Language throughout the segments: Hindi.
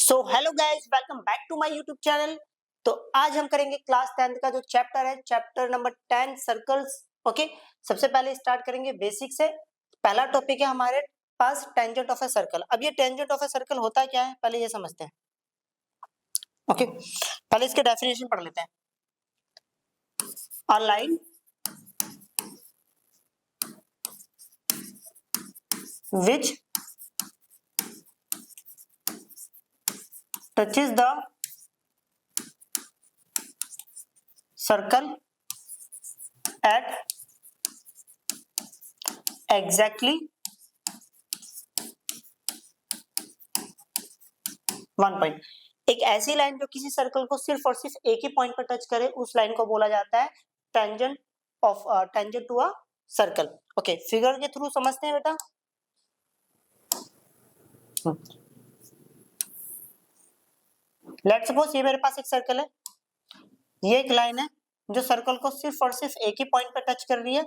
So hello guys, welcome back to my YouTube channel. तो आज हम करेंगे क्लास 10th का जो चैप्टर है, चैप्टर नंबर 10 सर्कल्स। ओके, सबसे पहले स्टार्ट करेंगे बेसिक से। पहला टॉपिक है हमारे पास टेंजेंट ऑफ ए सर्कल। अब ये टेंजेंट ऑफ ए सर्कल होता क्या है, पहले ये समझते हैं। ओके, पहले इसके डेफिनेशन पढ़ लेते हैं। A line which touches the circle at exactly 1 point। एक ऐसी लाइन जो किसी सर्कल को सिर्फ और सिर्फ एक ही पॉइंट पर टच करे, उस लाइन को बोला जाता है tangent of tangent to a circle. Okay, figure के थ्रू समझते हैं बेटा। लेट्स सपोज ये मेरे पास एक सर्कल है, ये एक लाइन है जो सर्कल को सिर्फ और सिर्फ एक ही पॉइंट पर टच कर रही है।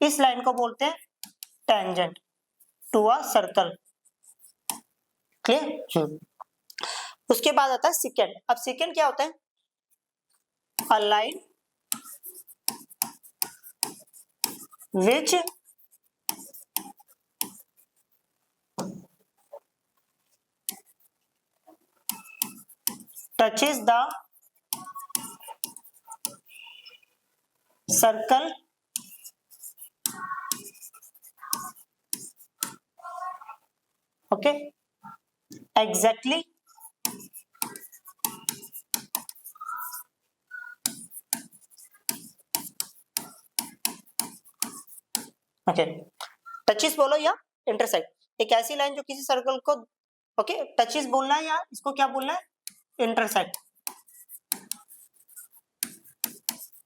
इस लाइन को बोलते हैं tangent to a circle. Clear? उसके बाद आता है सेकंड। अब सेकंड क्या होता है? A line which touches the circle okay exactly okay, touches बोलो या इंटरसेक्ट। एक ऐसी लाइन जो किसी सर्कल को ओके टचेस बोलना है या इसको क्या बोलना है? इंटरसेक्ट।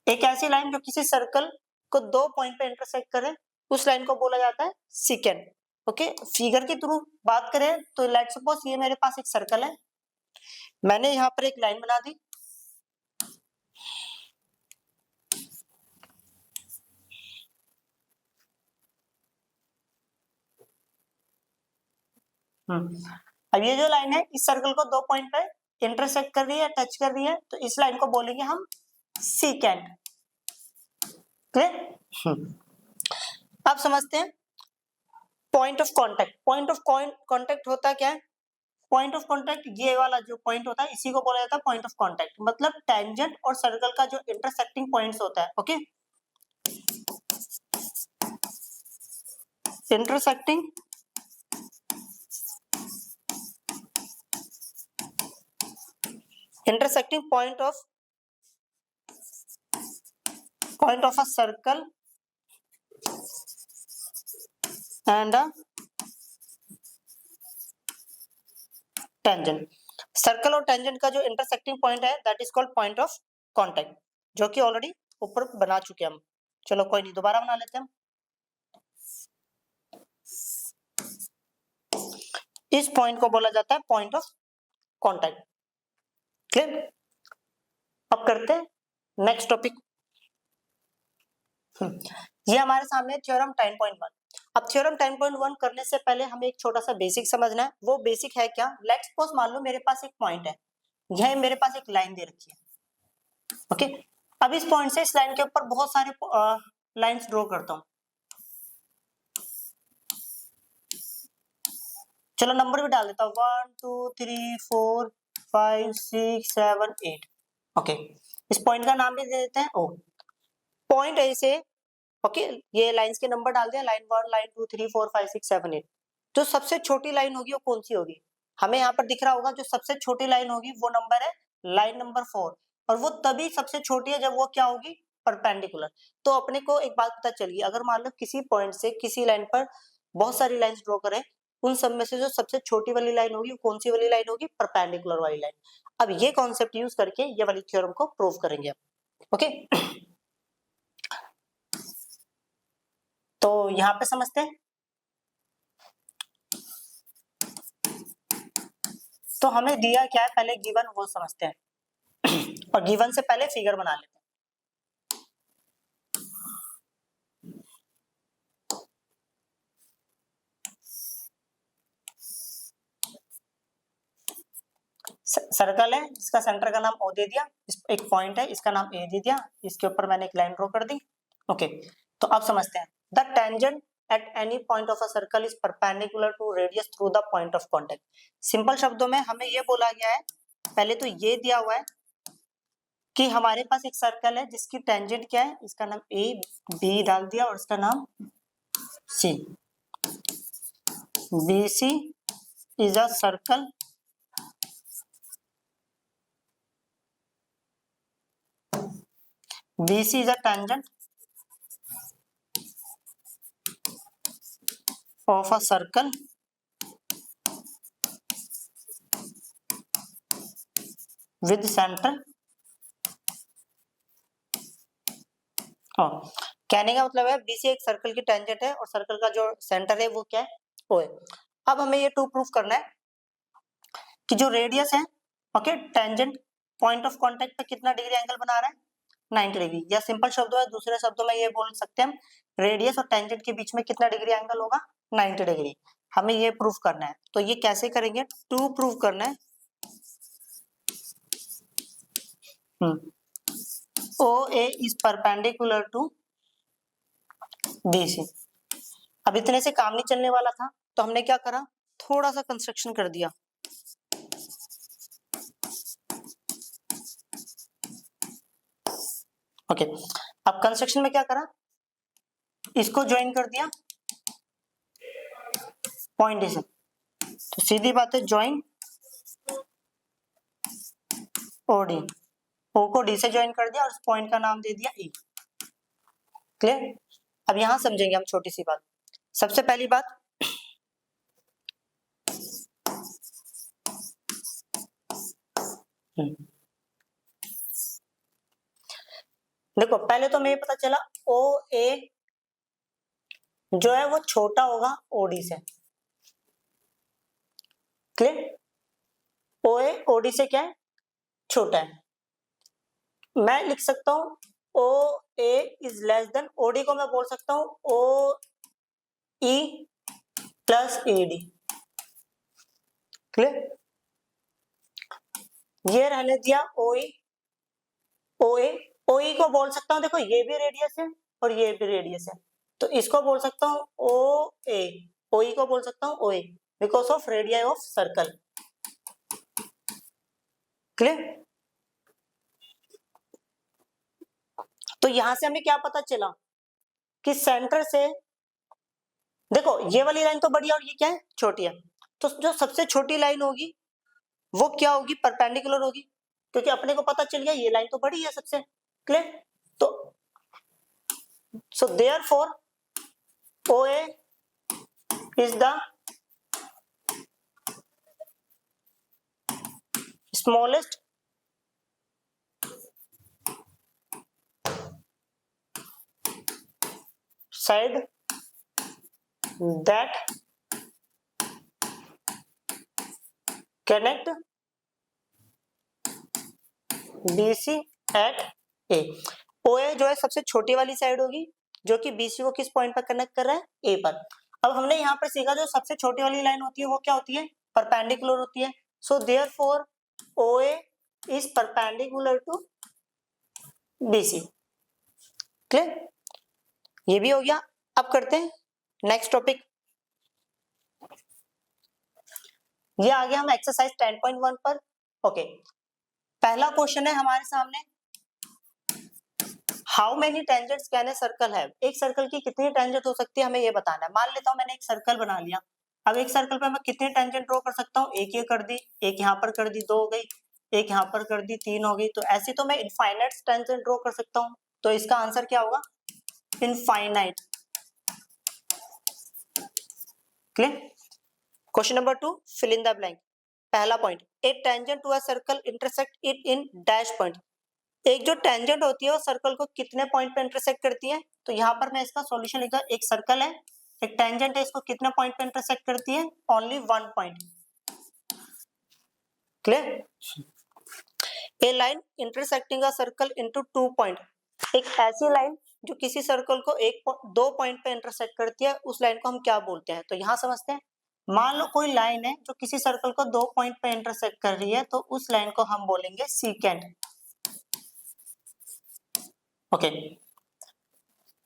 एक ऐसी लाइन जो किसी सर्कल को दो पॉइंट पे इंटरसेक्ट करे, उस लाइन को बोला जाता है सेकंड। ओके, फिगर के थ्रू बात करें तो लेट्स सपोज ये मेरे पास एक सर्कल है, मैंने यहाँ पर एक लाइन बना दी। अब ये जो लाइन है इस सर्कल को दो पॉइंट पे इंटरसेक्ट कर रही है, टच कर रही है, तो इस लाइन को बोलेंगे हम सेकंड। क्लियर? अब समझते हैं point of contact. Point of contact होता क्या है? पॉइंट ऑफ कांटेक्ट ये वाला जो पॉइंट होता है इसी को बोला जाता है पॉइंट ऑफ कांटेक्ट। मतलब टेंजेंट और सर्कल का जो इंटरसेक्टिंग पॉइंट्स होता है। Okay, intersecting intersecting point of a circle and a tangent. Circle और टेंजेंट का जो इंटरसेक्टिंग पॉइंट है that is called point of contact, जो कि ऑलरेडी ऊपर बना चुके हम। चलो कोई नहीं, दोबारा बना लेते हैं हम। इस पॉइंट को बोला जाता है पॉइंट ऑफ कांटेक्ट। क्लियर? अब करते हैं नेक्स्ट टॉपिक। ये हमारे सामने थ्योरम 10.1। अब थ्योरम 10.1 करने से पहले हमें एक छोटा सा बेसिक समझना है। वो बेसिक है क्या? लेट्स सपोज मान लो मेरे पास एक पॉइंट है, यह मेरे पास एक लाइन दे रखी है। ओके, अब इस पॉइंट से इस लाइन के ऊपर बहुत सारे लाइंस ड्रॉ करता हूं। चलो नंबर भी डाल देता हूँ, 1 2 3 4 5 6 7 8। ओके, इस पॉइंट का नाम भी दे देते हैं ओ। पॉइंट ए से ओके ये लाइंस के नंबर डाल दिया, लाइन 1 लाइन 2 3 4 5 6 7 8। जो सबसे छोटी लाइन होगी वो कौन सी होगी? हमें यहाँ पर दिख रहा होगा जो सबसे छोटी लाइन होगी वो नंबर है लाइन नंबर 4। और वो तभी सबसे छोटी है जब वो क्या होगी? परपेंडिकुलर। तो अपने को एक बात पता चली, अगर मान लो किसी पॉइंट से किसी लाइन पर बहुत सारी लाइंस ड्रॉ करें, उन सब में से जो सबसे छोटी वाली लाइन होगी वो कौन सी वाली लाइन होगी? परपेंडिकुलर वाली लाइन। अब ये कॉन्सेप्ट यूज करके ये वाली थ्योरम को प्रूव करेंगे हम। ओके, तो यहाँ पे समझते हैं। तो हमें दिया क्या है, पहले गिवन वो समझते हैं और गिवन से पहले फिगर बना लेते हैं। सर्कल है जिसका सेंटर का नाम ओ दे दिया, एक पॉइंट है इसका नाम ए दे दिया, इसके ऊपर मैंने एक लाइन ड्रॉ कर दी। ओके, तो अब समझते हैं। The tangent at any point of a circle is perpendicular to radius through the point of contact. Simple शब्दों में हमें ये बोला गया है, पहले तो ये दिया हुआ है कि हमारे पास एक सर्कल है जिसकी टेंजेंट क्या है, इसका नाम ए बी डाल दिया और इसका नाम सी। BC is a circle BC is a tangent of a circle with center कहने का मतलब है BC एक सर्कल की टेंजेंट है और सर्कल का जो सेंटर है वो क्या है, O है। अब हमें ये टू प्रूफ करना है कि जो रेडियस है, okay, tangent point of contact पे कितना डिग्री एंगल बना रहा है, 90 डिग्री। या सिंपल शब्दों में, दूसरे शब्दों में ये बोल सकते हैं हम रेडियस और टेंजेंट के बीच में कितना डिग्री एंगल होगा, 90 डिग्री। हमें ये प्रूफ करना है, तो ये कैसे करेंगे, टू प्रूफ करना है। OA is perpendicular to BC। अब इतने से काम नहीं चलने वाला था तो हमने क्या करा, थोड़ा सा कंस्ट्रक्शन कर दिया। ओके, अब कंस्ट्रक्शन में क्या करा, इसको ज्वाइन कर दिया पॉइंट से, तो सीधी बात है ज्वाइन OD, O को D से ज्वाइन कर दिया और उस पॉइंट का नाम दे दिया E। क्लियर? अब यहां समझेंगे हम छोटी सी बात। सबसे पहली बात, देखो पहले तो हमें पता चला OA जो है वो छोटा होगा OD से। क्लियर? OA OD से क्या है, छोटा है। मैं लिख सकता हूं OA is less than, OD को मैं बोल सकता हूं OE प्लस AD। क्लियर? ये रहने दिया OE OA, OE को बोल सकता हूं, देखो ये भी रेडियस है और ये भी रेडियस है, तो इसको बोल सकता हूं OA, OE को बोल सकता हूं OA because of radius of circle. Clear? तो यहां से हमें क्या पता चला कि सेंटर से, देखो ये वाली लाइन तो बड़ी है और ये क्या है, छोटी है, तो जो सबसे छोटी लाइन होगी वो क्या होगी, परपेंडिकुलर होगी, क्योंकि अपने को पता चल गया ये लाइन तो बड़ी है सबसे। क्लियर? तो so therefore OA is the smallest side that connect BC at A। OA जो है सबसे छोटी वाली साइड होगी जो कि BC को किस पॉइंट पर कनेक्ट कर रहा है, A पर। अब हमने यहाँ पर सीखा जो सबसे छोटी वाली लाइन होती है वो क्या होती है, परपेंडिकुलर होती है। So therefore OA is perpendicular to BC। Clear? ये भी हो गया। अब करते हैं नेक्स्ट टॉपिक। ये आ गया हम एक्सरसाइज 10.1 पर। ओके, पहला क्वेश्चन है हमारे सामने, how many tangents can a circle have. एक सर्कल की कितनी टेंजेंट हो सकती है हमें ये बताना है। मान लेता हूं मैंने एक सर्कल बना लिया, अब एक सर्कल पे मैं कितनी टेंजेंट ड्रॉ कर सकता हूँ, एक ये कर दी, एक यहाँ पर कर दी, 2 हो गई, एक यहाँ पर कर दी, 3 हो गई, तो ऐसे तो मैं इनफाइनाइट टेंजेंट ड्रॉ कर सकता हूँ। तो इसका आंसर क्या होगा, infinite. Clear? Question number 2, fill in the blank. पहला point, a tangent to a circle intersect it in dash point. एक जो टेंजेंट होती है वो सर्कल को कितने पॉइंट पे इंटरसेक्ट करती है, तो यहाँ पर मैं इसका सॉल्यूशन लिखा, एक सर्कल है, एक टेंजेंट है, इसको कितने पॉइंट पे इंटरसेक्ट करती है, only 1 point. Clear? A line intersecting a circle into 2 point. एक ऐसी लाइन जो किसी सर्कल को 2 पॉइंट पे इंटरसेक्ट करती है, उस लाइन को हम क्या बोलते हैं, तो यहां समझते हैं। मान लो कोई लाइन है जो किसी सर्कल को 2 पॉइंट पे इंटरसेक्ट कर रही है, तो उस लाइन को हम बोलेंगे secant. Okay,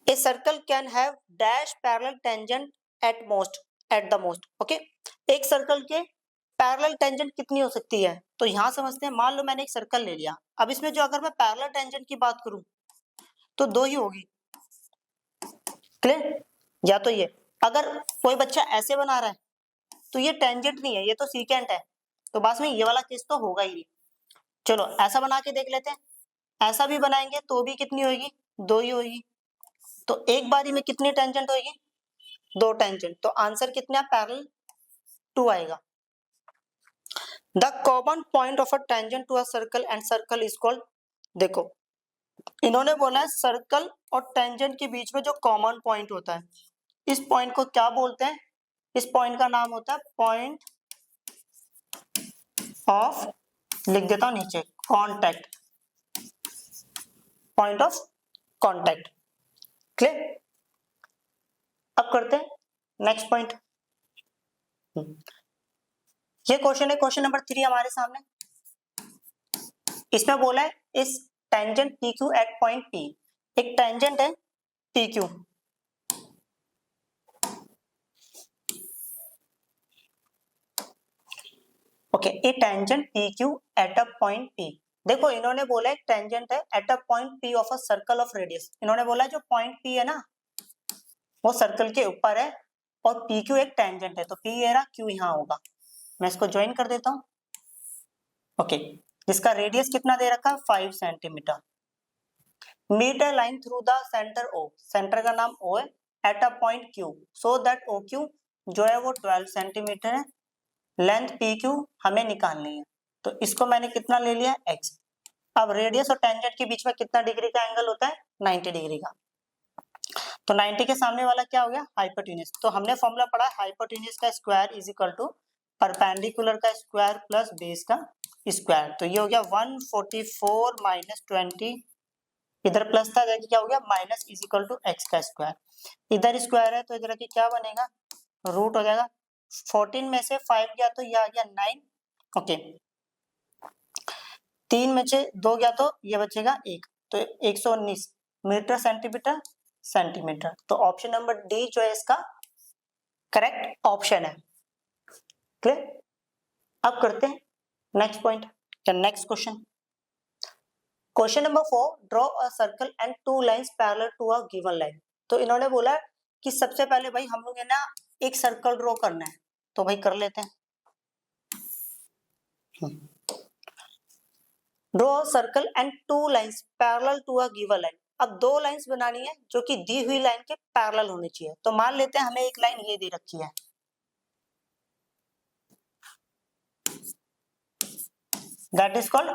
a circle can have dash parallel tangent at the most. Okay, एक सर्कल के पैरेलल टेंजेंट कितनी हो सकती है, तो यहां समझते हैं। मान लो मैंने एक सर्कल ले लिया, अब इसमें जो अगर मैं पैरेलल टेंजेंट की बात करूं तो 2 ही होगी। क्लियर? या तो ये, अगर कोई बच्चा ऐसे बना रहा है तो ये टेंजेंट नहीं है, ये तो सीकेंट है, तो बस में ये वाला केस तो होगा ही नहीं। चलो ऐसा बना के देख लेते हैं, ऐसा भी बनाएंगे तो भी कितनी होगी, 2 ही होगी। तो एक बारी में कितनी टेंजेंट होगी, 2 टेंजेंट, तो आंसर कितना पैरेलल 2 आएगा। The common point of a tangent to a circle and circle is called, देखो इन्होंने बोला है सर्कल और टेंजेंट के बीच में जो कॉमन पॉइंट होता है, इस पॉइंट को क्या बोलते हैं, इस पॉइंट का नाम होता है पॉइंट ऑफ, लिख देता हूं नीचे, contact, point of contact. Clear? अब करते हैं नेक्स्ट पॉइंट। ये क्वेश्चन है, क्वेश्चन नंबर 3 हमारे सामने। इसमें बोला है इस tangent P Q at point P, एक टेंजेंट है P Q, okay, a tangent P Q at a point P. देखो इन्होंने बोला है टेंजेंट है at a point P of a circle of radius. इन्होंने बोला है जो पॉइंट पी है ना वो सर्कल के ऊपर है और पी क्यू एक टेंजेंट है, तो पी ये रहा, क्यू यहाँ होगा। मैं इसको ज्वाइन कर देता हूँ। ओके, जिसका रेडियस कितना दे रखा है, 5 centimetre. Meet a line through the centre O, centre का नाम ओ है, at a point Q so that O Q जो है वो 12 सेंटीमीटर है। लेंथ पी क्यू हमें निकालनी है, तो इसको मैंने कितना ले लिया, एक्स। अब रेडियस और टेंजेंट के बीच में कितना डिग्री का एंगल होता है, 90 डिग्री का। तो 90 के सामने वाला क्या हो गया, हाइपोटेन्यूज। तो हमने फॉर्मूला पढ़ा, हाइपोटेन्यूज का square is equal to perpendicular का स्क्वायर प्लस बेस का स्क्वायर। तो ये हो गया 144 माइनस 20, इधर प्लस था देखिए क्या हो गया, minus is equal to X का स्क्वायर। इधर स्क्वायर है तो इधर की क्या बनेगा, रूट हो जाएगा। 14 में से 5 गया तो ये आ गया 9। ओके, 3 में से 2 गया तो ये बचेगा 1, तो 119 मीटर सेंटीमीटर सेंटीमीटर। तो ऑप्शन नंबर डी जो है इसका करेक्ट ऑप्शन है। क्लियर? अब करते हैं next point, next question. Question number 4, draw a circle and 2 lines parallel to a given line. तो इन्होंने बोला कि सबसे पहले भाई हम लोग है ना एक सर्कल ड्रॉ करना है, तो भाई कर लेते हैं। Draw a circle and 2 lines parallel to a given line. अब 2 लाइंस बनानी है जो कि दी हुई लाइन के पैरेलल होनी चाहिए। तो मान लेते हैं हमें एक लाइन ये दे रखी है, दैट इज कॉल्ड,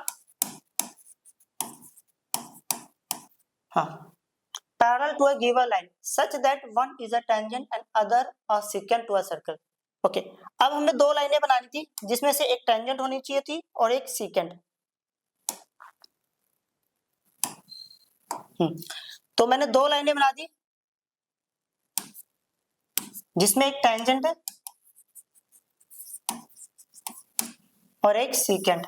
हाँ, parallel to a given line such that one is a tangent and other a secant to a circle। Okay, अब हमें 2 लाइनें बनानी थी जिसमें से एक टेंजेंट होनी चाहिए थी और एक सीकेंट। तो मैंने 2 लाइनें बना दी जिसमें एक टेंजेंट है और एक सीकेंट।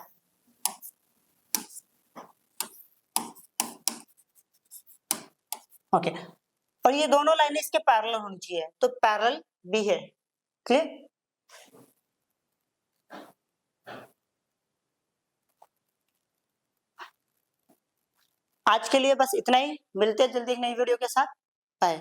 ओके, और ये दोनों लाइनें इसके पैरेलल होनी चाहिए, तो पैरेलल भी है। क्लियर? आज के लिए बस इतना ही, मिलते हैं जल्दी एक नई वीडियो के साथ। बाय।